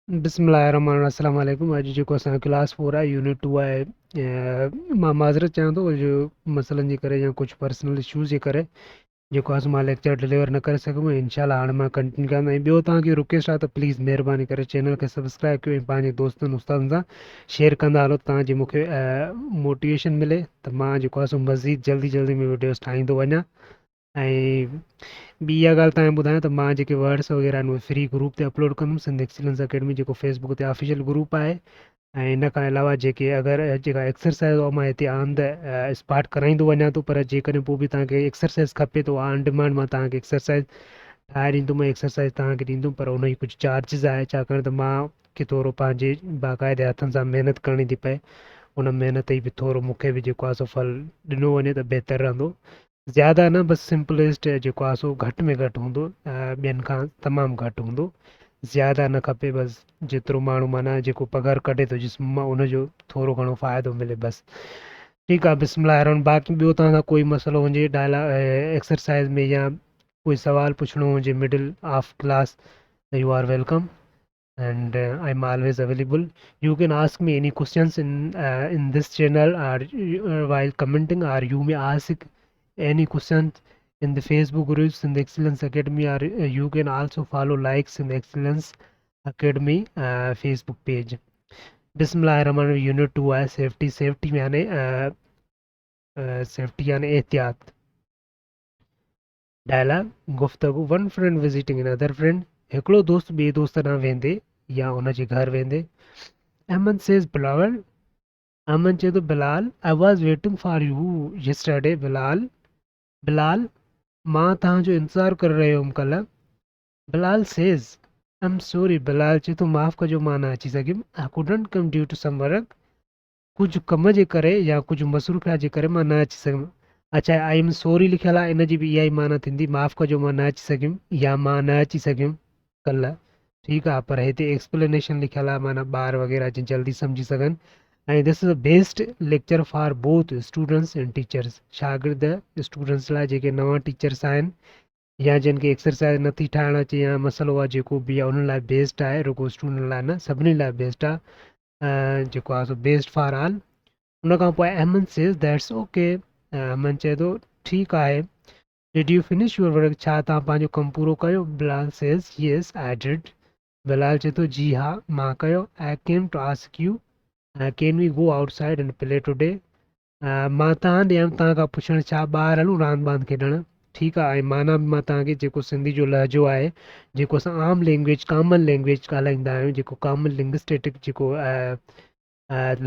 बिस्मिल्लाहिर्रहमानिर्रहीम अस्सलाम वालेकुम। अॼु जेको असांजो क्लास 4 आहे, यूनिट 2 आहे। मां माज़रत चाहियां थो जो मसइलनि जे करे या कुझु पर्सनल इशूज़ जे करे जेको आहे मां लेक्चर डिलीवर न करे सघुमि। इंशाल्लाह हाणे मां कंटिन्यू कंदा। ऐं ॿियो तव्हांखे रिक्वेस्ट आहे त प्लीज़ महिरबानी करे चैनल खे सब्सक्राइब कयो ऐं पंहिंजे दोस्तनि उस्तादनि सां शेयर कंदा हलो, तव्हांजी मूंखे मोटिवेशन मिले त मां जेको आहे मज़ीद जल्दी जल्दी में वीडियोस ठाहींदो वञा। ऐं ॿी इहा ॻाल्हि तव्हांखे ॿुधायां त मां जेके वर्ड्स वग़ैरह आहिनि उहे फ्री ग्रुप ते अपलोड कंदुमि, सिंध एक्सीलेंस अकेडमी जेको फेसबुक ते ऑफिशियल ग्रुप आहे। ऐं इन खां अलावा जेके अगरि जेका एक्सरसाइज़ आहे मां हिते आन द स्पॉट कराईंदो वञा थो, पर जेकॾहिं पोइ बि तव्हांखे एक्सरसाइज़ खपे त ऑन डिमांड मां तव्हांखे एक्सरसाइज़ ठाहे ॾींदुमि, एक्सरसाइज़ तव्हांखे ॾींदुमि, पर उनजी कुझु चार्जिस आहे, छाकाणि त मां खे थोरो पंहिंजे बाक़ाइदे हथनि सां महिनत करणी थी पए। उन महिनत ई बि थोरो मूंखे बि जेको आहे फल ॾिनो वञे त बहितरु रहंदो। ज़्यादा न, बसि सिंपलेस्ट जेको आहे घटि में घटि हूंदो, ॿियनि खां तमामु घटि हूंदो। ज़्यादा न खपे, बसि जेतिरो माण्हू माना जेको पघार कढे थो जिस्म मां उनजो थोरो घणो फ़ाइदो मिले बसि। ठीकु आहे, बिस्मिल्लाह रहमान। बाक़ी ॿियो तव्हां सां कोई मसइलो हुजे एक्सरसाइज़ में या कोई सवाल पुछिणो हुजे मिडिल ऑफ क्लास, त you are welcome and I'm always available. You can ask me any questions in this channel, or while commenting, or you may ask any questions in the Facebook groups in the Excellence Academy, or you can also follow likes in the Excellence Academy Facebook page. बिस्मिल्लाहिर्रहमानिर्रहीम। Unit 2 है safety. Safety यानी safety यानी एहतियात। Dialogue गुफ्तगू। One friend visiting another friend. हिकिड़ो दोस्त ॿिए दोस्त ॾांहुं वेंदे या हुनजे घर वेंदे। अहमद सेज़ बिलावल। अहमद चए थो Bilal, I was waiting for you yesterday. Bilal Bilal मां तव्हांजो इंतज़ारु करे रहियो हुउमि कल्ह। Bilal says I am sorry. Bilal चए थो माफ़ु कजो, मां न अची सघियुमि। I couldn't come due to some work. कुझु कम जे करे या कुझु मसरूफ़ियात जे करे मां न अची सघियुमि। अच्छा, आई एम सॉरी लिखियलु आहे, इन जी बि इहा ई माना थींदी माफ़ु कजो, मां न अची सघियुमि या मां न अची सघियुमि कल्ह। ठीकु आहे, पर हिते एक्सप्लेनेशन लिखियलु आहे, माना ॿार वग़ैरह जीअं जल्दी सम्झी सघनि। ऐं this is a best lecture for both students and teachers. शागिर्द स्टूडेंट्स लाइ जेके नवां टीचर्स आहिनि या जिन खे एक्सरसाइज़ नथी ठाहिणु अचे या मसइलो आहे जेको बि आहे उन लाइ बेस्ट आहे, रुगो स्टूडेंट लाइ न, सभिनी लाइ बेस्ट आहे। जेको आहे बेस्ट फॉर ऑल। उन खां पोइ Ahmed says that's okay. Ahmed चए थो ठीकु आहे। Did you finish your work. छा तव्हां पंहिंजो कमु पूरो कयो। Bilal says yes I did. Bilal चए थो जी हा मां कयो। I came to ask you can we go outside and play today. मां तव्हां ॾे तव्हां खां पुछणु छा ॿाहिरि हलूं रांदि बांदि खेॾणु। ठीकु आहे। ऐं माना बि मां तव्हांखे जेको सिंधी जो लहजो आहे, जेको असां आम लैंग्वेज कॉमन लैंग्वेज ॻाल्हाईंदा आहियूं, जेको कॉमन लिंग्विस्टिक जेको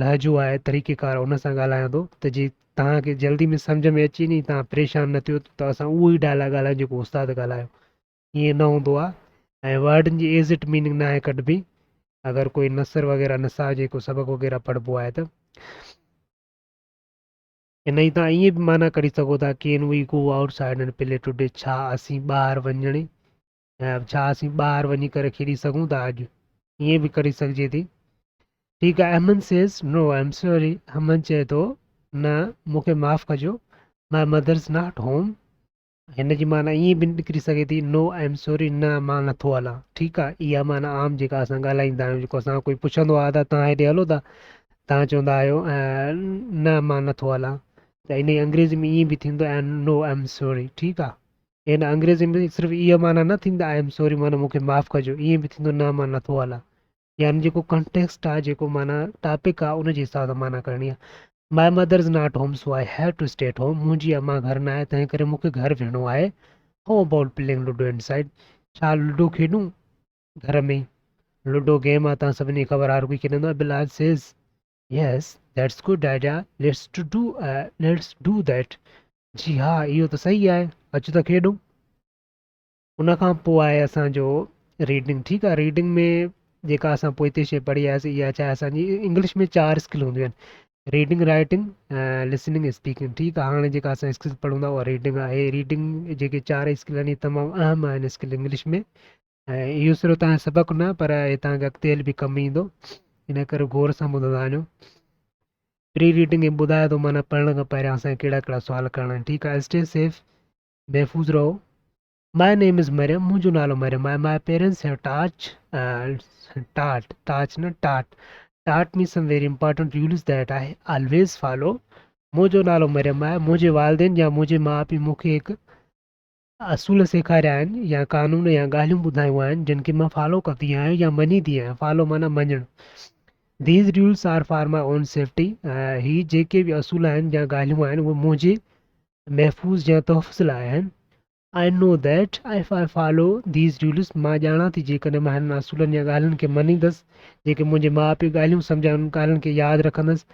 लहजो आहे, तरीक़ेकार, उन सां ॻाल्हायां थो त जी तव्हांखे जल्दी में सम्झ में अची नी, तव्हां परेशान न थियो त असां उहो ई डायलॉग ॻाल्हायूं जेको उस्तादु ॻाल्हायो। ईअं न हूंदो आहे। ऐं वर्डनि जी एज़िट मीनिंग न आहे कढिबी। अगरि कोई नसर वग़ैरह नसा जेको सबक़ु वग़ैरह पढ़िबो आहे त इन ई तव्हां ईअं बि माना करे सघो था, can we go outside and play today. छा असीं ॿाहिरि वञणी, छा असीं ॿाहिरि वञी करे खेॾी सघूं था अॼु, ईअं बि करे सघिजे थी। ठीकु आहे। Ahmed says no I am sorry. Ahmed चए थो न, मूंखे माफ़ु कजो, माई मदर्स नॉट होम। हिन जी माना ईअं बि निकिरी सघे थी नो आई एम सॉरी, न मां नथो हलां। ठीकु आहे। इहा माना आम जेका असां ॻाल्हाईंदा आहियूं, जेको असां कोई पुछंदो आहे त तव्हां हेॾे हलो था, तव्हां चवंदा आहियो न मां नथो हलां, त इन अंग्रेज़ी में ईअं बि थींदो ऐं नो आई एम सॉरी। ठीकु आहे। इन अंग्रेज़ी में सिर्फ़ु इहा माना न थींदा आई एम सॉरी माना मूंखे माफ़ु कजो, ईअं बि थींदो न मां नथो हलां। यानी जेको कंटेक्स्ट आहे, जेको माना टॉपिक आहे, उन जे हिसाब सां माना करणी आहे। My mother is not home so I have to stay at home. मुंहिंजी अम्मा घर न आहे, तंहिं करे मूंखे घर वेहणो आहे। हाउ अबाउट प्लेइंग लूडो इनसाइड। छा लूडो खेॾूं घर में ई। लूडो गेम आहे, तव्हां सभिनी खे ख़बर आहे, हर कोई खेॾंदो आहे। Bilal says yes that's good idea, let's do that. जी हा, इहो त सही आहे, अचो त खेॾूं। उन खां पोइ आहे असांजो रीडिंग। ठीकु आहे। रीडिंग में जेका असां पोइ हिते शइ पढ़ी आयासीं, इहा छा आहे असांजी इंग्लिश में 4 स्किल हूंदियूं आहिनि, रीडिंग, राइटिंग, लिसनिंग, स्पीकिंग। ठीकु आहे। हाणे जेका असां स्किल पढ़ूं था उहा रीडिंग आहे। रीडिंग जेके 4 स्किल आहिनि, इहे तमामु अहम आहिनि स्किल इंग्लिश में। ऐं इहो सिर्फ़ु तव्हांजो सबक़ु न, पर इहे तव्हांखे अॻिते हली बि कमु ईंदो, इन करे गौर सां ॿुधंदा वञो। प्री रीडिंग में ॿुधाए थो माना पढ़ण खां पहिरियां असांखे कहिड़ा कहिड़ा सुवाल करणा आहिनि। ठीकु आहे। स्टे सेफ, महफ़ूज़ रहो। My name is Mariam. मुंहिंजो नालो Mariam आहे. My parents have taught me some very important rules that I always follow. मुंहिंजो नालो Mariam आहे. मुंहिंजे वालदेन या मुंहिंजे माउ पीउ मूंखे हिकु असूल सेखारिया आहिनि या कानून या ॻाल्हियूं ॿुधायूं आहिनि जिन खे मां फॉलो कंदी आहियां या मञींदी आहियां. फॉलो माना मञणु. These rules are for my own safety. ही जेके बि असूल आहिनि या ॻाल्हियूं आहिनि उहे मुंहिंजे महफ़ूज़ या तहफ़ुज़ लाइ आहिनि. I know that if I follow these rules, मां ॼाणा थी जेकॾहिं मां हिन असूलनि या ॻाल्हियुनि खे मञींदुसि, जेके मुंहिंजे माउ पीउ ॻाल्हियूं सम्झाइनि उन ॻाल्हियुनि खे यादि रखंदुसि,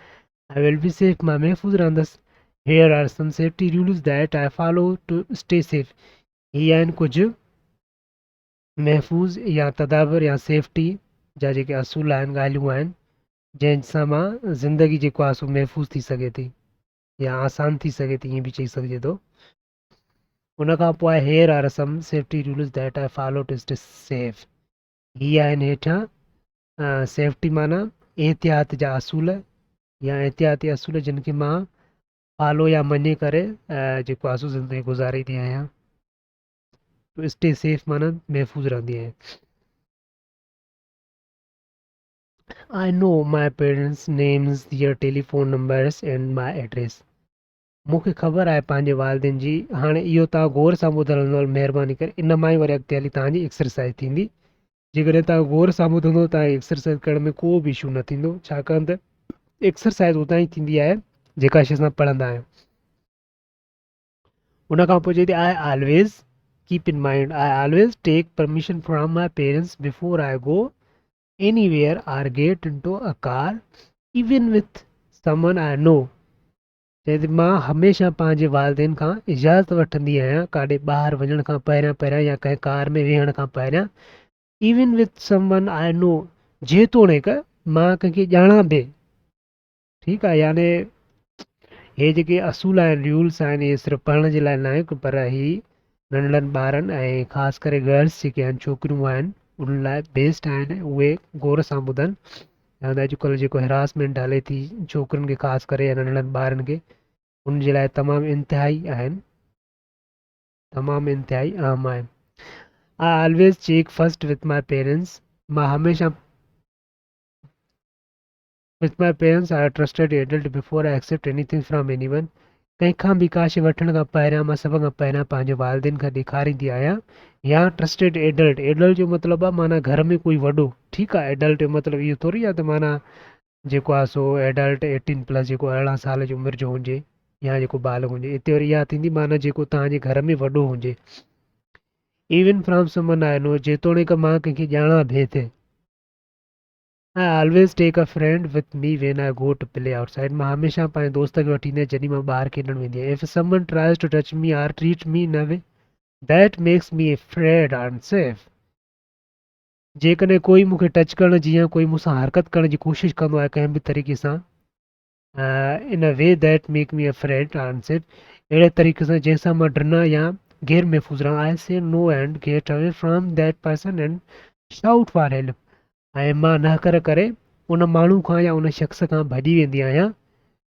I will be safe. मां महफ़ूज़ रहंदुसि. Here are some safety rules that I follow to stay safe. ही आहिनि कुझु महफ़ूज़ या तदाबर या सेफ्टी जा जेके असूल आहिनि ॻाल्हियूं आहिनि जंहिंसां मां ज़िंदगी जेको आहे सो महफ़ूज़ थी सघे थी या आसान थी सघे थी, ईअं बि चई सघिजे थो. उन खां पोइ here are some safety rules that I follow to stay safe. ही आहिनि हेठां सेफ्टी माना एहतियात जा असूल या एहतियाती असूल जिन खे मां फॉलो या मञे करे जेको आहे सो ज़िंदगी गुज़ारींदी आहियां. टू स्टे सेफ माना महफ़ूज़ रहंदी आहियां. I know my parents' names, their telephone numbers and my address. मूंखे ख़बर आहे पंहिंजे वालदेन जी. हाणे इहो तव्हां गौर सां ॿुधण महिरबानी करे. इन मां ई वरी अॻिते हली तव्हांजी एक्सरसाइज़ थींदी. जेकॾहिं तव्हां गौर सां ॿुधंदो तव्हांखे एक्सरसाइज़ करण में को बि इशू न थींदो, छाकाणि त एक्सरसाइज़ उतां ई थींदी आहे जेका शइ असां पढ़ंदा आहियूं. उन खां पोइ चए थी I always keep in mind I always take permission from my parents before I go anywhere or get into a car even with someone I know. चए थी मां हमेशह पंहिंजे वालदेन खां इजाज़त वठंदी आहियां काॾे ॿाहिरि वञण खां पहिरियां या कंहिं कार में वेहण खां पहिरियां. इवन विथ समवन आई नो, जेतोणीकि मां कंहिंखे ॼाणा बि. ठीकु आहे. याने हे जेके असूल आहिनि रूल्स आहिनि इहे सिर्फ़ु पढ़ण जे लाइ न आहे, पर ही नंढड़नि ॿारनि ऐं ख़ासि करे गर्ल्स जेके आहिनि छोकिरियूं आहिनि उन्हनि लाइ बेस्ट आहिनि. उहे गौर सां ॿुधनि. अॼुकल्ह जेको हिरासमेंट हले थी छोकिरियुनि खे ख़ासि करे या नंढड़नि ॿारनि खे, उन जे लाइ तमामु इंतिहाई आहिनि, तमामु इंतिहाई अहम आहिनि. I always check first with my parents. मां हमेशह with my parents or trusted adult before I accept anything from anyone. कंहिंखां बि का शइ वठण खां पहिरियां मां सभ खां पहिरियां पंहिंजे वालदेन खां ॾेखारींदी आहियां. या ट्रस्टेड एडल्ट. एडल्ट जो मतिलबु आहे माना घर में कोई वॾो. ठीकु आहे. एडल्ट जो मतिलबु इहो थोरी आहे त माना जेको आहे सो एडल्ट 18+ जेको 18 साल जी उमिरि जो हुजे या जेको बालक हुजे. हिते वरी इहा थींदी माना जेको तव्हांजे घर में वॾो हुजे. इवन फ्रॉम समवन आई नो, जेतोणीकि मां कंहिंखे ॼाणा बि थिए. I always take a friend with me when I go to play outside. मां हमेशह पंहिंजे दोस्त खे वठी ईंदी आहियां जॾहिं मां ॿाहिरि खेॾणु वेंदी आहियां. If someone tries to touch me or treat me in a way that makes me afraid or unsafe. जेकॾहिं कोई मूंखे टच करण जी या कोई मूंसां हरकत करण जी कोशिशि कंदो आहे कंहिं बि तरीक़े सां in a way that make me afraid or unsafe, अहिड़े तरीक़े सां जंहिंसां मां डरना या गैर महफ़ूज़ रहां. I say no and get away from that person and shout for help. ऐं मां न करे उन माण्हू खां या उन शख़्स खां भॼी वेंदी आहियां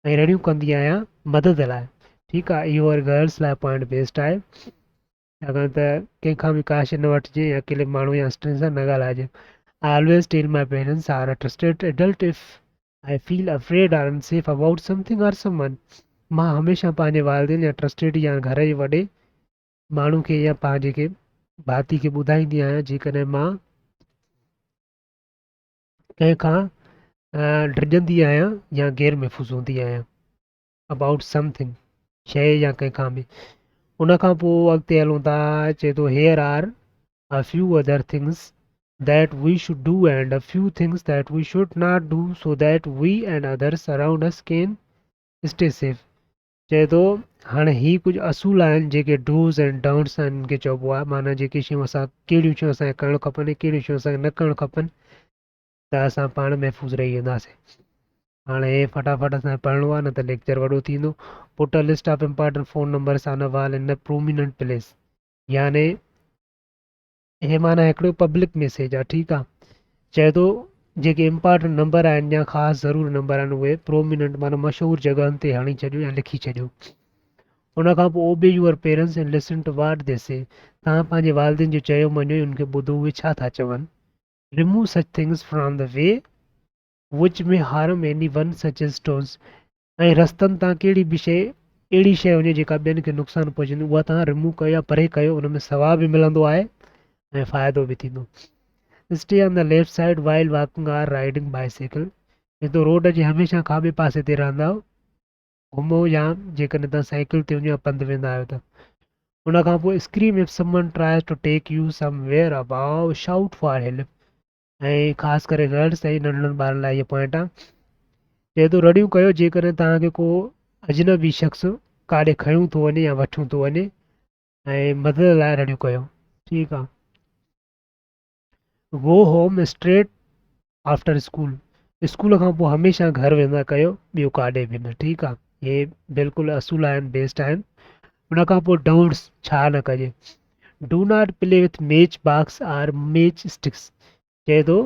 ऐं रड़ियूं कंदी आहियां मदद लाइ. ठीकु आहे. इहो वरी गर्ल्स लाइ पॉइंट बेस्ट आहे, छाकाणि त कंहिंखां बि का शइ न वठिजे या अकेले माण्हू या स्ट्रेंजर सां न ॻाल्हाइजे. I always tell my parents or a trusted adult if I feel afraid or unsafe about something or someone. मां हमेशह पंहिंजे वालदेन या ट्रस्टेड या घर जे वॾे माण्हू खे या पंहिंजे खे भाती खे ॿुधाईंदी आहियां जेकॾहिं मां कंहिंखां डिॼंदी आहियां या गैर महफ़ूज़ हूंदी आहियां अबाउट समथिंग शइ या कंहिंखां बि. उन खां पोइ अॻिते हलूं था. चए थो here are a few other things that we should do and a few things that we should not do so that we and others around us can stay safe. चए थो हाणे ही कुझु असूल आहिनि जेके डूज़ एंड डोंट्स आहिनि. इनखे चइबो आहे माना जेके शयूं असां कहिड़ियूं शयूं असांखे करणु खपनि कहिड़ियूं शयूं असांखे न करणु खपनि त असां पाण महफ़ूज़ रही वेंदासीं. हाणे हे फटाफट असांखे पढ़णो आहे न त लेक्चर वॾो थींदो. Put a list of important phone numbers on a wall इन अ प्रोमिनेंट प्लेस. याने हे माना हिकिड़ो पब्लिक मैसेज आहे. ठीकु आहे. चए थो जेके इम्पॉर्टेंट नंबर आहिनि या ख़ासि ज़रूरी नंबर आहिनि उहे प्रोमिनेंट माना मशहूरु जॻहनि ते हणी छॾियो या लिखी छॾियो. उन खां पोइ obey your parents and listen to what they say, तव्हां पंहिंजे वालिदिन जो चयो मञो ऐं उनखे ॿुधो उहे छा था चवनि. Remove such things from the way विच में harm any one such as stones. ऐं रस्तनि तां कहिड़ी बि शइ अहिड़ी शइ हुजे जेका ॿियनि खे नुक़सानु पहुचाईंदी उहा तव्हां रिमूव कयो या परे कयो, उन में सवाब बि मिलंदो आहे ऐं फ़ाइदो बि थींदो. Stay on the left side while walking or riding bicycle. जेतो रोड जे हमेशह खाॿे पासे ते रहंदा आहियो घुमो या जेकॾहिं तव्हां साइकिल ते वञो या पंधु वेंदा आहियो त. उन खां पोइ scream if someone tries to take you somewhere about shout for help. ऐं ख़ासि करे गर्ल्स ऐं नंढड़नि ॿारनि लाइ इहो पॉइंट आहे. चए थो रड़ियूं कयो जेकॾहिं तव्हांखे को अजनबी शख़्स काॾे खयूं थो वञे या वठूं थो वञे ऐं मदद लाइ रड़ियूं कयो. ठीकु आहे. Go home straight after school. School खां पोइ हमेशह घर वेंदा कयो, ॿियो काॾे बि न. ठीकु आहे. इहे बिल्कुलु असूल आहिनि, बेस्ट आहिनि. उन खां पोइ डाउट्स छा न कजे. Do not play with match box or match sticks. चए थो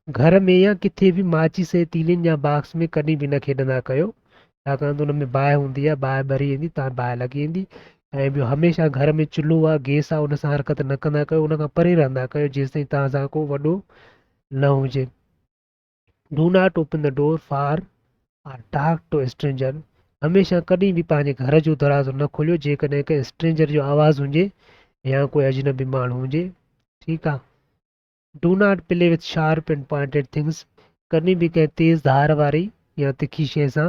घर में या किथे बि माचिस ऐं तीलियुनि जा बॉक्स में कॾहिं बि न खेॾंदा कयो, छाकाणि त हुन में बाहि हूंदी आहे, बाहि ॿरी वेंदी, तव्हां बाहि लॻी वेंदी. ऐं ॿियो हमेशह घर में चुल्हो आहे, गैस आहे, उन सां हरकत न कंदा कयो, उन खां परे रहंदा कयो जेसिताईं तव्हां सां को वॾो न हुजे. Do not open the door for or talk to stranger. हमेशह कॾहिं बि पंहिंजे घर जो दरवाज़ो न खोलियो जेकॾहिं कंहिं स्ट्रेंजर जो आवाज़ु हुजे या कोई अजनबी माण्हू हुजे. ठीकु आहे. Do not play with sharp and pointed things. कॾहिं बि कंहिं तेज़ धार वारी या तिखी शइ सां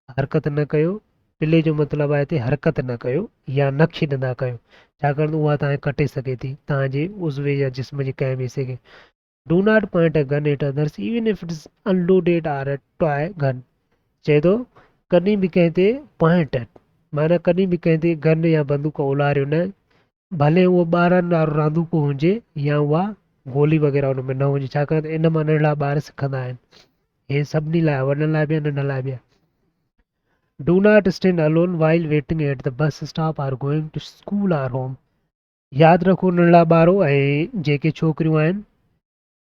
हरकत न कयो. प्ले जो मतिलबु आहे हिते हरकत न कयो या न खेॾंदा कयो, छाकाणि त उहा तव्हांखे कटे सघे थी तव्हांजे उज़वे या जिस्म जे कंहिं बि हिसे खे. Do not point a gun at others even if it is unloaded are a toy gun. चए थो कॾहिं बि कंहिं ते पॉइंट माना कॾहिं बि कंहिं ते गन या बंदूक उलारियो न, भले उहो ॿारनि वारो रांदूको हुजे या उहा गोली वग़ैरह हुन में न हुजे, छाकाणि त इन मां नंढड़ा ॿार सिखंदा आहिनि. हे सभिनी लाइ, वॾनि लाइ बि आहे नंढनि लाइ बि आहे. Do not stand alone while waiting at the bus stop or going to school or home. यादि रखो नंढड़ा ॿार ऐं जेके छोकिरियूं आहिनि,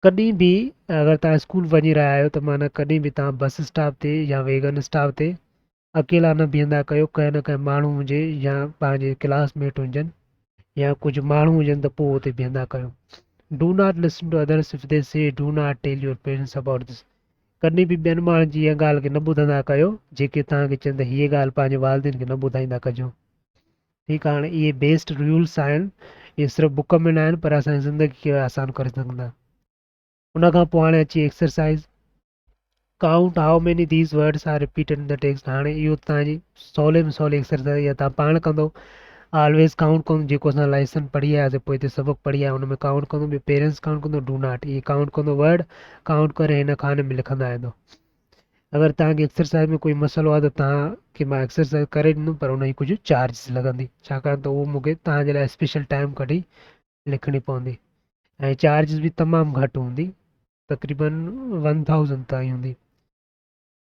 कॾहिं बि अगरि तव्हां स्कूल वञी रहिया आहियो त माना कॾहिं बि तव्हां बस स्टॉप ते या वेगन स्टॉप ते अकेला न बीहंदा कयो. कंहिं न कंहिं माण्हू हुजे या पंहिंजे क्लासमेट हुजनि या कुझु माण्हू हुजनि त पोइ हुते बीहंदा कयो. Do not listen to others if they say do not tell your parents about this. कॾहिं बि ॿियनि माण्हुनि जी इहा ॻाल्हि खे न ॿुधंदा कयो जेके तव्हांखे चवनि त हीअ ॻाल्हि पंहिंजे वालिदिन खे न ॿुधाईंदा कजो. ठीकु आहे. हाणे इहे बेस्ट रूल्स आहिनि, इहे सिर्फ़ु बुक में न आहिनि पर असांजी ज़िंदगी खे आसान करे सघंदा. उन खां पोइ हाणे अची exercise. Count how many these words are repeated in the text. हाणे इहो तव्हांजी सवले में सवली एक्सरसाइज़ या तव्हां पाण कंदो. ऑलवेज़ काउंट कंदो, जेको असां लाइसन पढ़ी आयासीं पोइ हिते सबक़ु पढ़ी आहे हुन में काउंट कंदो. ॿियो पेरेंट्स काउंट कंदो. डू नॉट इहे काउंट कंदो वर्ड, काउंट करे हिन खाने में लिखंदा वेंदो. अगरि तव्हांखे एक्सरसाइज़ में कोई मसइलो आहे त तव्हांखे मां एक्सरसाइज़ करे ॾींदुमि पर हुनजी कुझु चार्जिस लॻंदी, छाकाणि त उहो मूंखे तव्हांजे लाइ स्पेशल टाइम कढी लिखणी पवंदी ऐं चार्जिस बि तमामु घटि हूंदी, तक़रीबन 1000 ताईं हूंदी.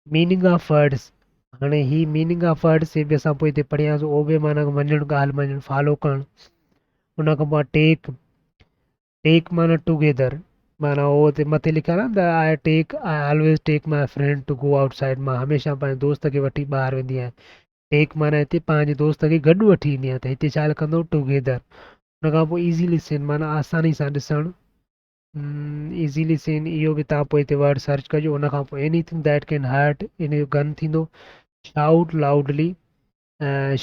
Meaning of words. हाणे ही मीनिंग ऑफ वर्ड्स बि असां पोइ हिते पढ़ियासीं. उहो बि माना मञणु ॻाल्हि मञणु फॉलो करणु. उन खां पोइ टेक. टेक माना टुगेदर, माना उहो हुते मथे लिखियल आहे न त I take I always take my friend to go outside. मां हमेशह पंहिंजे दोस्त खे वठी ॿाहिरि वेंदी आहियां. टेक माना हिते पंहिंजे दोस्त खे गॾु वठी ईंदी आहियां, त हिते छा लिखंदो टुगेदर. हुन खां पोइ ईज़ीली सीन माना आसानी सां ॾिसणु. ईज़ीली सीन इहो बि तव्हां पोइ हिते वर्ड सर्च कजो. उन खां पोइ एनीथिंग दैट कैन हर्ट, इन जो गन थींदो. Shout loudly.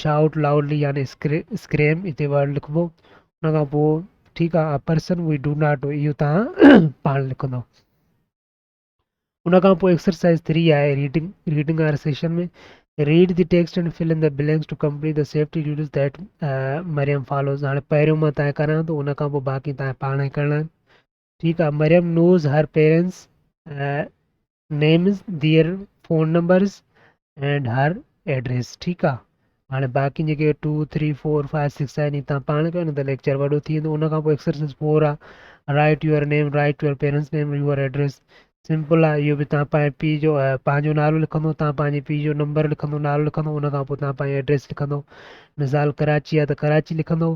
शाउट लाउडली यानी स्क्रेम हिते वर्ड लिखिबो. हुन खां पोइ ठीकु आहे. पर्सन वी डू नॉट इहो तव्हां पाण लिखंदो. उन खां पोइ एक्सरसाइज़ 3 आहे रीडिंग. रीडिंग वारे सेशन में read the text and fill in the blanks to complete the safety duties that Maryam follows. हाणे पहिरियों मां तव्हां करां थो, उन खां पोइ बाक़ी तव्हां पाण ई करणा आहिनि. ठीकु आहे. Maryam knows her parents names, their phone numbers and her address. ठीकु आहे. हाणे बाक़ी जेके 2 3 4 5 6 आहिनि तव्हां पाण कयो न त लेक्चर वॾो थी वेंदो. उन खां पोइ एक्सरसाइज़ 4 आहे right your name, right your parents name, your address. Simple आहे. इहो बि तव्हां पंहिंजे पीउ जो पंहिंजो नालो लिखंदो, तव्हां पंहिंजे पीउ जो नंबर लिखंदो, नालो लिखंदो. उन खां पोइ तव्हां पंहिंजी एड्रेस लिखंदो. मिसाल कराची आहे त कराची लिखंदो.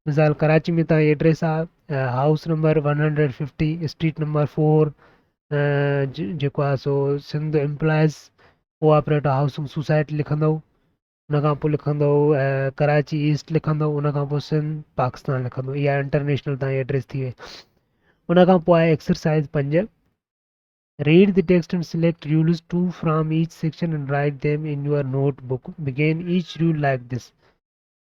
मिसाल कराची में तव्हांजी एड्रेस आहे हाउस नंबर 150 स्ट्रीट नंबर 4 जेको आहे सो Sindh employees cooperative housing society लिखंदो. उन खां पोइ लिखंदो कराची ईस्ट लिखंदो, उन खां पोइ सिंध पाकिस्तान लिखंदो। इहा इंटरनेशनल तव्हांजी एड्रेस थी वई। उन खां पोइ आहे exercise 5, read the text and select rules 2 from each section and write them in your notebook. Begin each rule like this.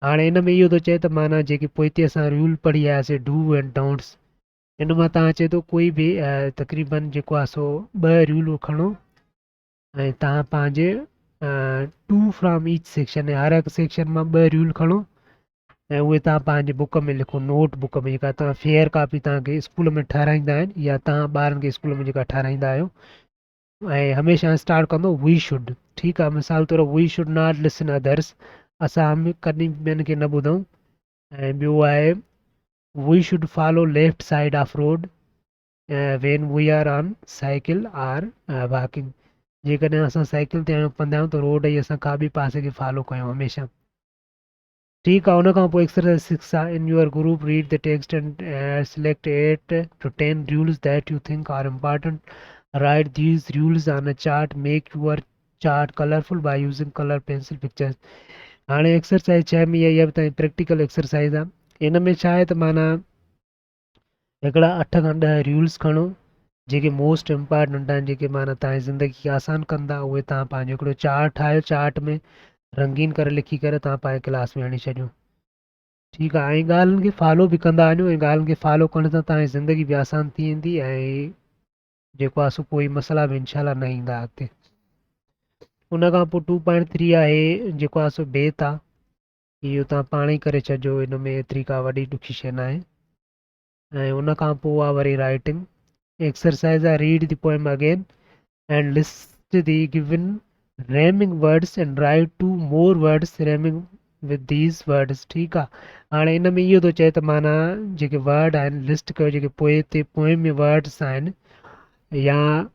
हाणे हिन में इहो थो चए त माना जेके पोइते असां रूल पढ़ी आयासीं डू एंड डोंट्स, हिन मां तव्हां चए थो कोई बि तक़रीबन जेको आहे सो 2 रूल खणो ऐं तव्हां पंहिंजे 2 फ्रॉम ईच सेक्शन, हर हिकु सेक्शन मां 2 रूल खणो ऐं उहे तव्हां पंहिंजे बुक में लिखो, नोट बुक में, जेका तव्हां फेयर कापी तव्हांखे स्कूल में ठाराईंदा आहिनि या तव्हां ॿारनि खे स्कूल में जेका ठाराईंदा आहियो। ऐं हमेशह स्टार्ट कंदो वी शुड, ठीकु आहे, मिसाल तौरु we should not listen others, असां कॾहिं ॿियनि खे न ॿुधूं। ऐं ॿियो आहे we should follow left side of road when we are on cycle or walking, जेकॾहिं असां साइकिल ते आहियूं पंदा आहियूं त रोड जी असां का बि पासे खे फॉलो कयूं हमेशह। ठीकु आहे, उन खां पोइ एक्सरसाइज 6 आहे, in your group read the text and select 8 to 10 rules that you think are important. Write these rules on a chart. Make your chart colorful by using color pencil pictures. हाणे exercise 6 में इहा बि तव्हांजी practical exercise आहे। हिन में छा आहे त माना हिकिड़ा 8 खां 10 रूल्स खणो जेके मोस्ट इम्पॉर्टेंट आहिनि, जेके माना तव्हांजी ज़िंदगी खे आसान कंदा, उहे तव्हां पंहिंजो हिकिड़ो चार्ट ठाहियो, चार्ट में रंगीन करे लिखी करे तव्हां पंहिंजे क्लास में हणी छॾियो। ठीकु आहे, ऐं ॻाल्हियुनि खे फॉलो बि कंदा वञो, ऐं ॻाल्हियुनि खे फॉलो करण सां तव्हांजी ज़िंदगी बि आसान थी वेंदी ऐं जेको आहे सो कोई मसइला बि इनशा न ईंदा अॻिते। उन खां पोइ 2.3 आहे जेको आहे सो बेत आहे, इहो तव्हां पाण ई करे छॾिजो, हिन में एतिरी का वॾी ॾुखी शइ न आहे। ऐं उन खां पोइ आहे वरी राइटिंग एक्सरसाइज़ आहे, read the poem again and list the given rhyming words and right 2 more words rhyming with these words। ठीकु आहे, हाणे हिन में इहो थो चए त माना जेके वर्ड आहिनि लिस्ट कयो, जेके पोएम में वर्ड्स आहिनि या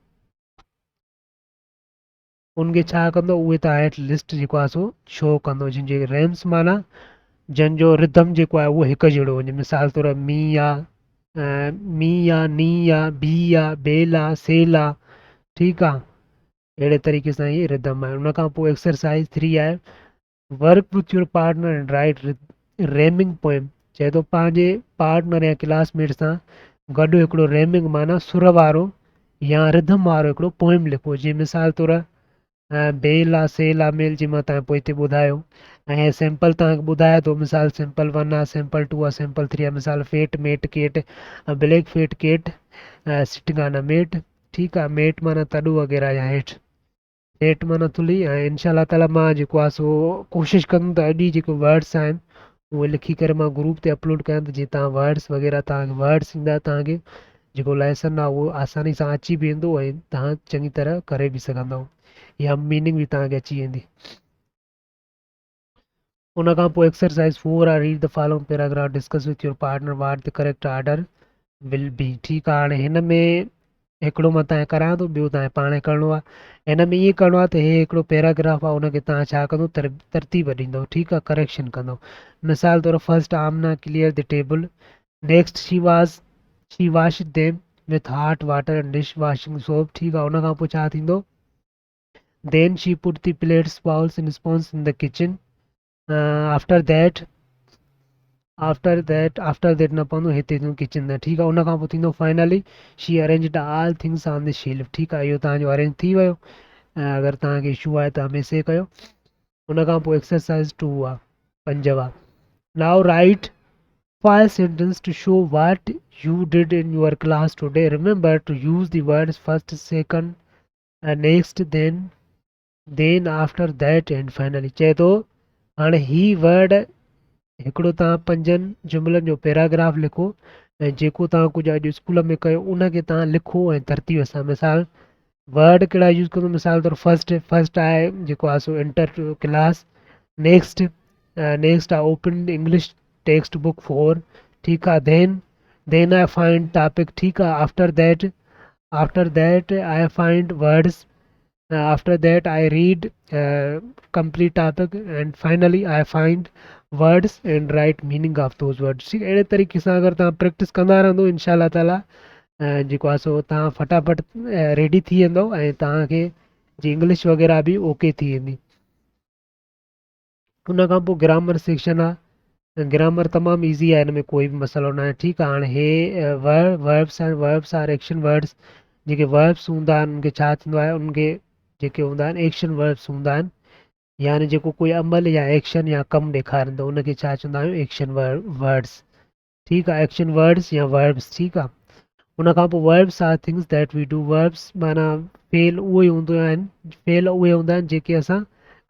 उनखे छा कंदो, उहे तव्हां हेठि लिस्ट जेको आहे सो शो कंदो, जंहिंजे रैम्स माना जंहिंजो रिदम जेको आहे उहो हिकु जहिड़ो हुजे, मिसाल तौरु मी या नी या बी या बेल आहे सेल आहे। ठीकु आहे, अहिड़े तरीक़े सां इहे रिदम आहे। उन खां पोइ एक्सरसाइज़ 3 आहे, work with your partner and right rhyming poem. चए थो पंहिंजे पार्टनर या क्लासमेट सां गॾु हिकिड़ो रैमिंग माना सुर वारो या रिदम वारो हिकिड़ो पोएम लिखो, जीअं मिसाल तौरु बेल आहे सेल आहे मेल, जीअं मां तव्हां पोइ हिते ॿुधायो, ऐं सिंपल तव्हांखे ॿुधाए थो, मिसाल सिंपल 1 आहे, सिंपल 2 आहे, सिंपल 3 आहे, मिसाल fat mat cat, black fat cat sitting on a mat. ठीकु आहे, मेट माना तॾु वग़ैरह या हेठि, हेठि माना थुली। ऐं इनशा ताला मां जेको आहे सो कोशिशि कंदुमि त अॼु जेके वर्ड्स आहिनि उहे लिखी करे मां ग्रुप ते अपलोड कयां, त जीअं तव्हां वर्ड्स वग़ैरह तव्हांखे वर्ड्स ईंदा, तव्हांखे जेको लेसन आहे उहो आसानी सां अची बि वेंदो ऐं तव्हां चङी तरह करे बि सघंदव, या मीनिंग बि तव्हांखे अची वेंदी। उन खां पोइ एक्सरसाइज़ 4 आहे, read the following paragraph, discuss with your partner what the correct order will be. ठीकु आहे, हाणे हिन में हिकिड़ो मां तव्हांखे करायां थो, ॿियो तव्हांखे पाण करिणो आहे। हिन में ईअं करिणो आहे त हे हिकिड़ो पैराग्राफ आहे, हुनखे तव्हां छा कंदो, तरतीब ॾींदो, ठीकु आहे, करेक्शन कंदो। मिसाल तौरु first Amna clear the table, next she wash them with hot water and dish washing soap. ठीकु आहे, हुन खां पोइ छा थींदो, then she put the plates bowls and spoons in the kitchen. After that न पवंदो हिते किचन न। ठीकु आहे, उन खां पोइ थींदो finally she arranged all things on the shelf. ठीकु आहे, इहो तव्हांजो अरेंज थी वियो, ऐं अगरि तव्हांखे इशू आहे त हमेशह कयो। उन खां पोइ एक्सरसाइज़ 2 आहे, 5 now right 5 sentences to show what you did in your class today. Remember to use the words first, second, next, then after that and finally। चए थो हाणे ही वर्ड हिकिड़ो तव्हां 5 जुमलनि जो पैराग्राफ लिखो, ऐं जेको तव्हां कुझु अॼु स्कूल में कयो उनखे तव्हां लिखो ऐं तरतीब सां। मिसाल वर्ड कहिड़ा यूज़ कंदो, मिसाल तौरु फर्स्ट आहे जेको आहे सो एंटर क्लास, नेक्स्ट आहे ओपन इंग्लिश टेक्स्ट बुक 4। ठीकु आहे, देन आई फाइंड टॉपिक। ठीकु आहे, after that I find words, after that I read complete topic and finally I find words and write meaning of those words। ठीक अहिड़े तरीक़े सां अगरि तव्हां प्रैक्टिस कंदा रहंदो इनशा ताला जेको आहे सो तव्हां फटाफट रेडी थी वेंदव ऐं तव्हांखे जी इंग्लिश वग़ैरह बि ओके थी वेंदी। उन खां पोइ ग्रामर सेक्शन आहे। ग्रामर तमामु ईज़ी आहे, हिन में कोई बि मसइलो न आहे। ठीकु आहे, हाणे हे वर्ब्स आहिनि, वर्ब्स आर एक्शन वर्ड्स। जेके वर्ब्स हूंदा आहिनि उनखे छा थींदो आहे, उनखे जेके हूंदा आहिनि एक्शन वर्ब्स हूंदा आहिनि, यानी जेको कोई अमल या एक्शन या कमु ॾेखारींदो उनखे छा चवंदा आहियूं, एक्शन वर्ड्स। ठीकु आहे, एक्शन वर्ड्स या वर्ब्स। ठीकु आहे, उन खां पोइ verbs are things that we do. Verbs माना फेल उहे हूंदा आहिनि, फेल उहे हूंदा आहिनि जेके असां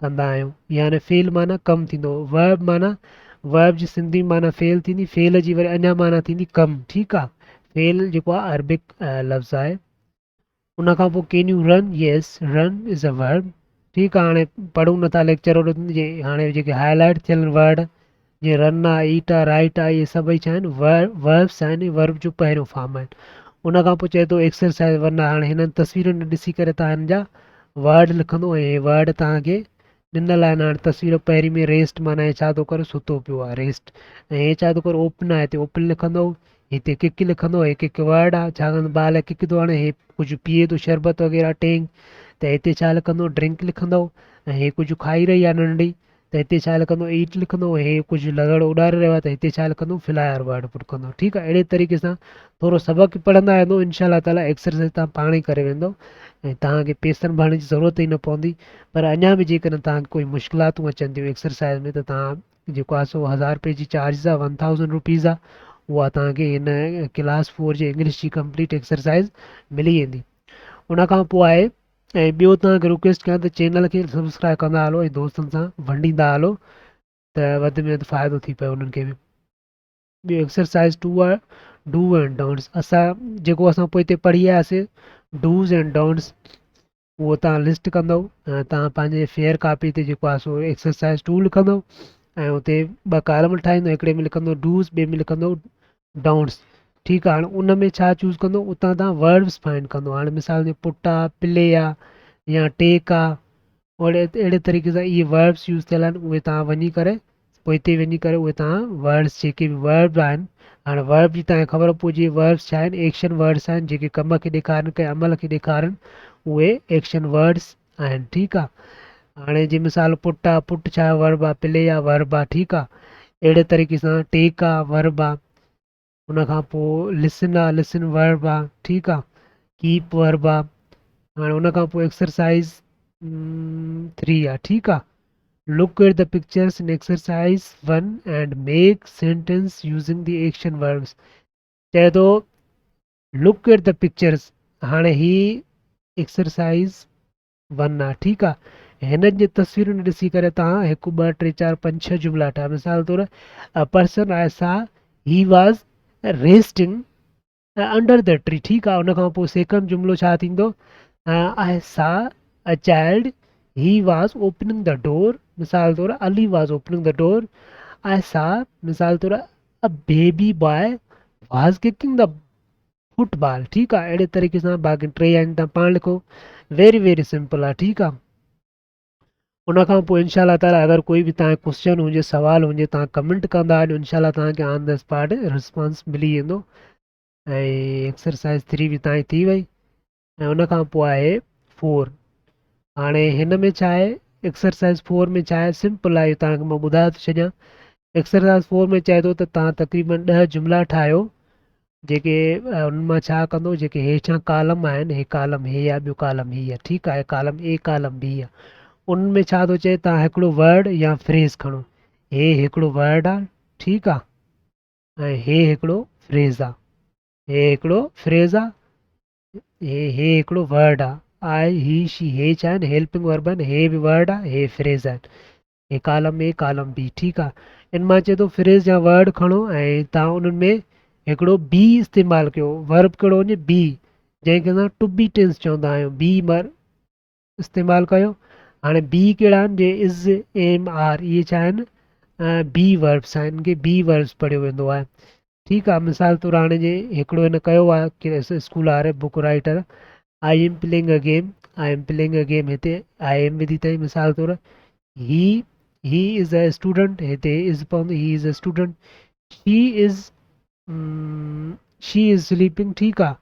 कंदा आहियूं, यानी फेल माना कमु थींदो। वर्ब माना वर्ब जी सिंधी माना फेल थींदी, फेल जी वरी अञा माना थींदी कमु। ठीकु आहे, फेल जेको आहे अरबिक लफ़्ज़ आहे। उन खां पोइ can U run, yes run is a verb. ठीकु आहे, हाणे पढ़ूं नथा लेक्चर हाणे जेके हाईलाइट थियल वर्ड जीअं रन आहे, ईट आहे, राइट आहे, इहे सभई छा आहिनि, वर्ब्स आहिनि, वर्ब जो पहिरियों फॉर्म आहिनि। उन खां पोइ चए थो एक्सरसाइज़ वन आहे। हाणे हिननि तस्वीरुनि ॾिसी करे तव्हां हिन जा वर्ड लिखंदो ऐं वर्ड तव्हांखे ॾिनल आहिनि। हाणे तस्वीर पहिरीं में रेस्ट माना हे छा थो करे, सुतो पियो आहे, रेस्ट। ऐं हे छा थो करे, ओपन आहे, हिते ओपन लिखंदो। हिते किक लिखंदो, हे किक वर्ड आहे, छाकाणि ॿार किक थो हणे, हे कुझु पीए थो शरबत वग़ैरह टेंग, त हिते छा लिखंदो, ड्रिंक लिखंदो। ऐं हे कुझु खाई रही आहे नंढड़ी, त हिते छा लिखंदो, ईट लिखंदो। हे कुझु लॻड़ उॾारे रहियो आहे, त हिते छा लिखंदो, फ्लायर वर्ड लिखंदो। ठीकु आहे, अहिड़े तरीक़े सां थोरो सबक़ु पढ़ंदा वेंदो, इनशा ताला एक्सरसाइज़ तव्हां पाण ई करे वेंदो ऐं तव्हांखे पेसनि भरण जी ज़रूरत ई न पवंदी। पर अञा बि जेकॾहिं तव्हांखे कोई मुश्किलातूं अचनि थियूं एक्सरसाइज़ में, त तव्हां जेको आहे सो 1000 रुपए जी चार्जिस आहे, 1000 रुपीज़ आहे, उहा तव्हांखे हिन क्लास 4 जे इंग्लिश जी कंप्लीट एक्सरसाइज़ मिली वेंदी। उन खां पोइ आहे, ऐं ॿियो तव्हांखे रिक्वेस्ट कयां त चैनल खे सब्सक्राइब कंदा हलो ऐं दोस्तनि सां वंडींदा हलो, त वधि में वधि फ़ाइदो थी पियो उन्हनि खे बि। ॿियो एक्सरसाइज़ 2 आहे डू एंड डोंट्स। जेको असां पोइ हिते पढ़ी आयासीं डूज़ एंड डोंट्स, उहो तव्हां लिस्ट कंदो। तव्हां पंहिंजे फेयर कॉपी ते जेको आहे सो एक्सरसाइज़ 2 लिखंदो ऐं हुते ॿ कॉलम ठाहींदो, हिकिड़े में लिखंदो डूज़, ॿिए में लिखंदो डाउन्स। ठीकु आहे, हाणे उन में छा चूज़ कंदो, उतां तव्हां वर्ब्स फाइंड कंदो। हाणे मिसाल जे पुट आहे, प्ले आहे या टेक आहे, अहिड़े तरीक़े सां इहे वर्ब्स यूज़ थियल आहिनि, उहे तव्हां वञी करे पोइ हिते वञी करे उहे तव्हां वर्ड्स जेके बि वर्ब आहिनि, हाणे वर्ब जी तव्हांखे ख़बर पइजी वर्ब्स छा आहिनि, एक्शन वर्ड्स आहिनि जेके कम खे ॾेखारनि, कंहिं अमल खे ॾेखारनि, उहे एक्शन वर्ड्स आहिनि। ठीकु आहे, हाणे जीअं मिसाल पुट आहे, पुट छा आहे, वर्ब आहे। प्ले आहे, वर्ब आहे। ठीकु आहे, अहिड़े तरीक़े सां टेक आहे, वर्ब आहे। उन खां पोइ लिसन आहे, लिसन वर्ब आहे। ठीकु आहे, कीप वर्ब आहे। हाणे उन खां पोइ एक्सरसाइज़ 3 आहे। ठीकु आहे, look at the pictures in exercise 1 and make sentence using the action verbs। चए थो look at the pictures। हाणे ही एक्सरसाइज़ 1 आहे। ठीकु आहे, हिन जी तस्वीरुनि ॾिसी करे तव्हां 1 2 3 4 5 6 जुमिला ठाहियो। मिसाल तौरु a person I saw he was resting under the tree. ठीकु आहे, उन खां पोइ सेकंड जुमिलो छा थींदो, I saw a child he was opening the door. मिसाल तौरु Ali was opening the door. I saw मिसाल तौरु a baby boy was kicking the football. ठीकु आहे, अहिड़े तरीक़े सां बाक़ी 3 आहिनि, तव्हां पाण लिखो। वेरी वेरी सिंपल आहे। ठीकु आहे, उन खां पोइ इनशा ताला अगरि कोई बि तव्हांखे क्वेश्चन हुजे, सवाल हुजे, तव्हां कमेंट कंदा वञो, इनशा तव्हांखे ऑन द स्पॉट रिस्पॉन्स मिली वेंदो। ऐं एक्सरसाइज़ 3 बि तव्हांजी थी वई। ऐं उन खां पोइ आहे 4। हाणे हिन में छा आहे, एक्सरसाइज़ 4 में छा आहे, सिंपल आहे, तव्हांखे मां ॿुधाए थो छॾियां। एक्सरसाइज़ 4 में चए थो त तव्हां तक़रीबन 10 जुमिला ठाहियो, जेके उन मां छा कंदो, जेके हेठां कॉलम आहिनि, हे कॉलम हे आहे, ॿियो कॉलम ही आहे। ठीकु आहे, कॉलम ए कॉलम बी आहे। उनमें छा थो चए, तव्हां हिकिड़ो वर्ड या फ्रेज़ खणो। हे हिकिड़ो वर्ड आहे। ठीकु आहे, ऐं हे हिकिड़ो फ्रेज़ आहे। हे हिकिड़ो फ्रेज़ आहे, हे हिकिड़ो वर्ड आहे। आई ही शी हे छा आहिनि, हेल्पिंग वर्ब आहिनि। हे बि वर्ड आहे, हे फ्रेज़ आहिनि। हे कॉलम ए कॉलम बी। ठीकु आहे, इन मां चए थो फ्रेज़ या वर्ड खणो ऐं तव्हां उन्हनि में हिकिड़ो बी इस्तेमालु कयो। वर्ब कहिड़ो हुजे, बी, जंहिंखे असां टू बी टेंस चवंदा आहियूं, बी इस्तेमालु कयो। हाणे बी कहिड़ा आहिनि, जे इज़ एम आर, इहे छा आहिनि, बी वर्ब्स आहिनि, इनखे बी वर्ब्स पढ़ियो वेंदो आहे। ठीकु आहे, मिसाल तौरु हाणे जे हिकिड़ो हिन कयो आहे की स्कूल वारे book writer, I am playing a game, I am playing a game, हिते आई एम विधी अथई। मिसाल तौरु ही इज़ अ स्टूडेंट, हिते इज़ पवंदो, he is a student. She is sleeping. ठीकु आहे,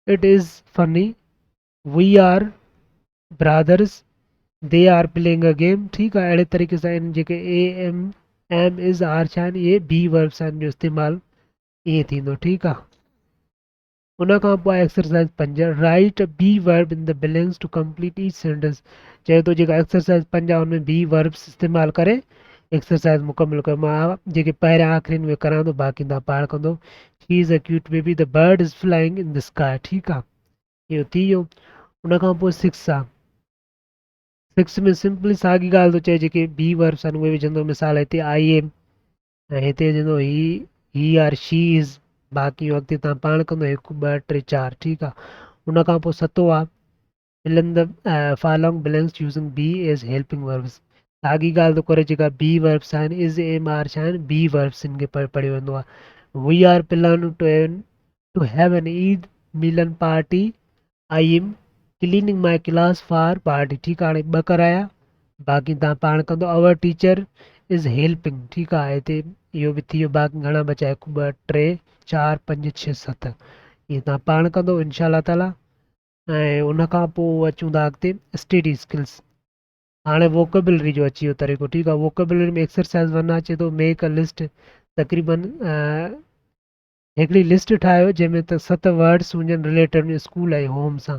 it is funny, we are brothers, they are playing a game, ठीकु आहे। अहिड़े तरीक़े सां इन जेके एम इज़ आर छा आहिनि, इहे बी वर्ब्स आहिनि जो इस्तेमालु ईअं थींदो, ठीकु आहे। उन खां पोइ exercise 5, write be verb in the billings to complete each sentence. चए थो जेका एक्सरसाइज़ 5 आहे हुनमें बी वर्ब्स इस्तेमालु करे एक्सरसाइज़ मुकमिल कयो। मां जेके पहिरियां आख़िरी में करां थो, बाक़ी तव्हां पाण कंदो। She is a cute baby, the bird is flying in the sky, ठीकु आहे। इहो थी वियो। उन खां पोइ 6 आहे। 6 में सिंपली साॻी ॻाल्हि थो चए, जेके बी वर्ब्स आहिनि उहे विझंदो। मिसाल हिते आई एम, ऐं हिते विझंदो ही आर शी इज़। बाक़ी अॻिते तव्हां पाण कंदो 1 2 3 4, ठीकु आहे। उन खां पोइ 7 आहे, fill in the following blanks using be as helping verbs। साॻी ॻाल्हि थो करे, जेका बी वर्ब्स आहिनि इज़ एम आर छा आहिनि, बी वर्ब्स खे पढ़ियो वेंदो आहे। We are plan to have an Eid milan party, I am cleaning my class for party, ठीकु आहे। हाणे 2 कराया, बाक़ी तव्हां पाण कंदो। अवर टीचर इज़ हेल्पिंग, ठीकु आहे। हिते इहो बि थी वियो। बाक़ी घणा बचा, 1 2 3 4 5 6 7, इहे तव्हां पाण कंदो इनशा ताला। ऐं उन खां पोइ अचूं था अॻिते स्टडी स्किल्स। हाणे वोकेबलरी जो अची वियो तरीक़ो, ठीकु आहे। वोकेबलरी में एक्सरसाइज़ 1 अचे थो, मेक अ लिस्ट। तक़रीबन हिकिड़ी लिस्ट ठाहियो जंहिंमें त 7 वर्ड्स हुजनि रिलेटेड स्कूल ऐं होम सां।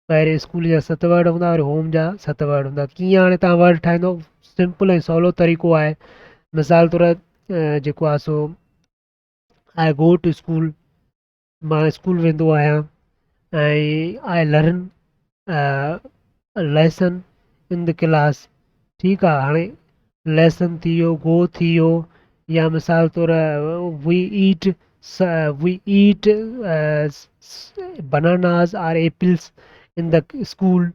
पहिरें स्कूल जा 7 वर्ड हूंदा और होम जा 7 वर्ड हूंदा। कीअं हाणे तव्हां वर्ड ठाहींदो, सिंपल ऐं सवलो तरीक़ो आहे। मिसाल तौरु जेको आहे सो आई गो टू स्कूल, मां स्कूल वेंदो आहियां। ऐं I learn lesson in the class, ठीकु आहे। हाणे लेसन थी वियो, गो थी वियो, या मिसाल तौरु we eat bananas or apples in the school.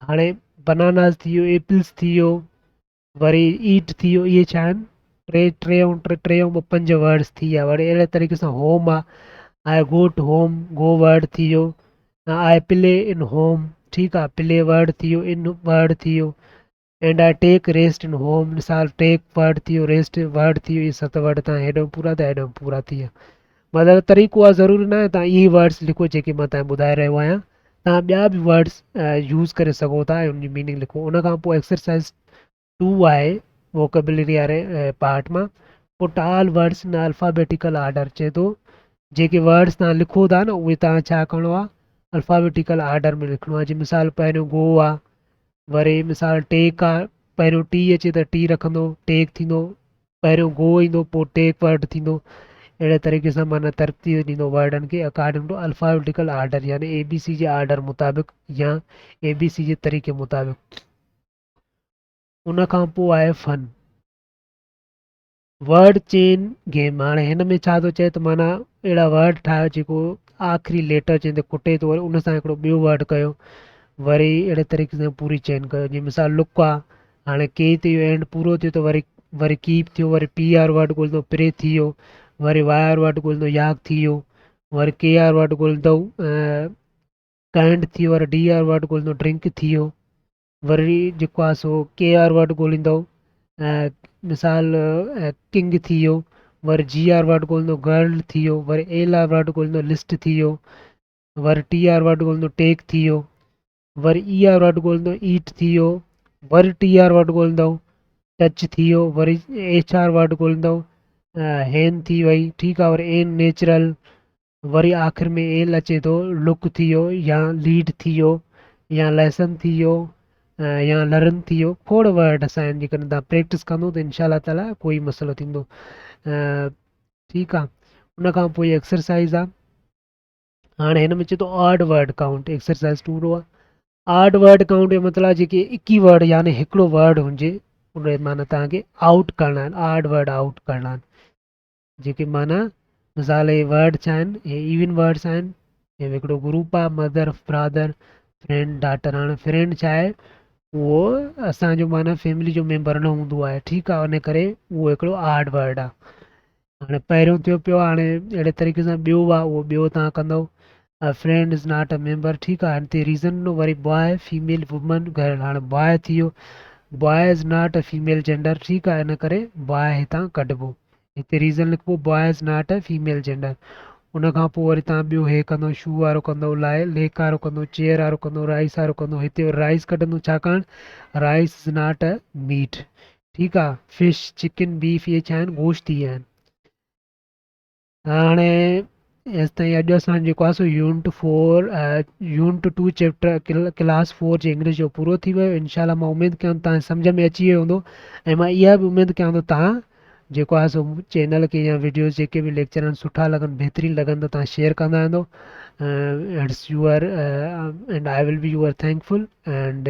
हाणे बनानास थी वियो, एपल्स थी वियो, वरी ईट थी वियो। इहे छा आहिनि, टे ऐं 5 वर्ड्स थी विया। वरी अहिड़े तरीक़े सां होम आहे, I go to home, go word थी वियो। आई प्ले इन होम, ठीकु आहे, प्ले वर्ड थी वियो, इन वर्ड थी वियो। And I take rest in home, मिसाल टेक वर्ड थी वियो, रेस्ट वर्ड थी वियो। इहे 7 वर्ड तव्हां हेॾो पूरा त हेॾो पूरा थी विया। मतिलबु तरीक़ो आहे, ज़रूरी न आहे तव्हां इहे वर्ड्स लिखो जेके मां तव्हां ॿुधाए रहियो आहियां। तव्हां ॿिया बि वर्ड्स यूज़ करे सघो था ऐं उनजी मीनिंग लिखो। उन खां पोइ एक्सरसाइज़ 2 आहे वोकेबलरी वारे पार्ट मां, put all words in alphabetical order. चए थो जेके वर्ड्स तव्हां लिखो था न उहे तव्हां छा करिणो आहे, अल्फ़ाबेटिकल आर्डर में लिखिणो आहे। जीअं मिसाल पहिरियों गो आहे, वरी मिसाल टेक आहे, पहिरियों टी अचे त टी रखंदो, टेक थींदो, पहिरियों गो ईंदो, पोइ टेक वर्ड थींदो। अहिड़े तरीक़े सां माना तरतीब ॾींदो वर्डनि खे अकॉर्डिंग टू अल्फ़ाबेटिकल आर्डर, यानी ए बी सी जे आर्डर मुताबिक़ या ए बी सी जे तरीक़े मुताबिक़। उन खां पोइ आहे फन, वर्ड चेन गेम। हाणे हिन में छा थो चए त माना अहिड़ा वर्ड ठाहियो जेको आख़िरी लेटर चवंदे कुटे थो, वरी उन सां हिकिड़ो ॿियो वर्ड कयो, वरी अहिड़े तरीक़े सां पूरी चेन कयो। जीअं मिसाल लुक आहे, हाणे के ते इहो एंड पूरो थियो त वरी कीप थियो, वरी पी आर वर्ड ॻोल्हंदो, प्रे थी वियो, वरी वाई आर वर्ड ॻोल्हंदो, याक थी वियो, वरी के आर वर्ड ॻोल्हंदो, कैंड थी वियो, वरी डी आर वर्ड ॻोल्हंदो, ड्रिंक थी वियो, वरी जेको आहे सो के आर वर्ड ॻोल्हींदो, मिसाल किंग थी वियो, वरी जी आर वर्ड ॻोल्हंदो, गर्ल थी वियो, वरी एल आर वर्ड ॻोल्हंदो, लिस्ट थी वियो, वरी टी आर वर्ड ॻोल्हंदो, टेक थी वियो, वरी ई आर वर्ड ॻोल्हंदो, ईट थी वियो, वरी टी आर वर्ड ॻोल्हंदो, टच थी वियो, वरी एच आर वर्ड ॻोल्हंदो, हैन थी वई, ठीकु आहे। वरी एन नेचुरल, वरी आख़िर में एल अचे थो, लुक थी वियो, या लीड थी वियो, या लेसन थी वियो, या लर्न थी वियो। खोड़ वर्ड असां आहिनि, जेकॾहिं तव्हां प्रैक्टिस कंदो त इनशा ताला कोई मसइलो थींदो, ठीकु आहे। उन खां पोइ एक्सरसाइज़ आहे। हाणे हिन में चए थो ऑड वर्ड काउंट, एक्सरसाइज़ 2 आहे। ऑड वर्ड काउंट जो मतिलबु जेके 21 वर्ड यानी हिकिड़ो वर्ड हुजे उन माना तव्हांखे आउट करणा आहिनि, ऑड वर्ड आउट करणा आहिनि। जेके माना मिसाल हे वर्ड छा आहिनि, हे इवन वर्ड्स आहिनि। हे हिकिड़ो ग्रुप आहे, मदर, ब्रादर, फ्रेंड, डॉटर। हाणे फ्रेंड छा आहे, उहो असांजो माना फैमिली जो मेंबर न हूंदो आहे, ठीकु आहे, इन करे उहो हिकिड़ो ऑड वर्ड आहे। हाणे पहिरियों थियो पियो, हाणे अहिड़े तरीक़े सां ॿियो आहे, उहो ॿियो तव्हां कंदव। Friend is not a member, ठीकु आहे। हिते रीज़न वरी बॉय, फीमेल, वुमन, गर्ल। हाणे बॉय थी वियो, boy is not a female gender, ठीकु आहे, इन करे बॉय हितां कढिबो। हिते रीज़न लिखिबो boy is not a female gender. उन खां पोइ वरी तव्हां ॿियो हे कंदो शू वारो कंदो लेक वारो कंदो चेयर वारो कंदो राइस वारो कंदो हिते राइस कढंदो छाकाणि राइस इज़ नॉट अ मीट ठीकु आहे फिश चिकन बीफ इहे छा आहिनि गोश्त ई आहिनि हाणे हेसि ताईं अॼु असां जेको आहे सो यूनिट 2 चैप्टर क्लास 4 जे इंग्लिश जो पूरो थी वियो इनशाला मां उमेदु कयां तव्हां सम्झ में अची वियो हूंदो ऐं मां इहा बि उमेदु कयां थो तव्हां जेको आहे सो चैनल खे या वीडियोस जेके बि लेक्चर आहिनि सुठा लॻनि बहितरीनु लॻनि त तव्हां शेयर कंदा वेंदो it's your and I will be your thankful and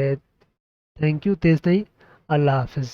thank U तेसि ताईं अल्लाह हाफ़िज़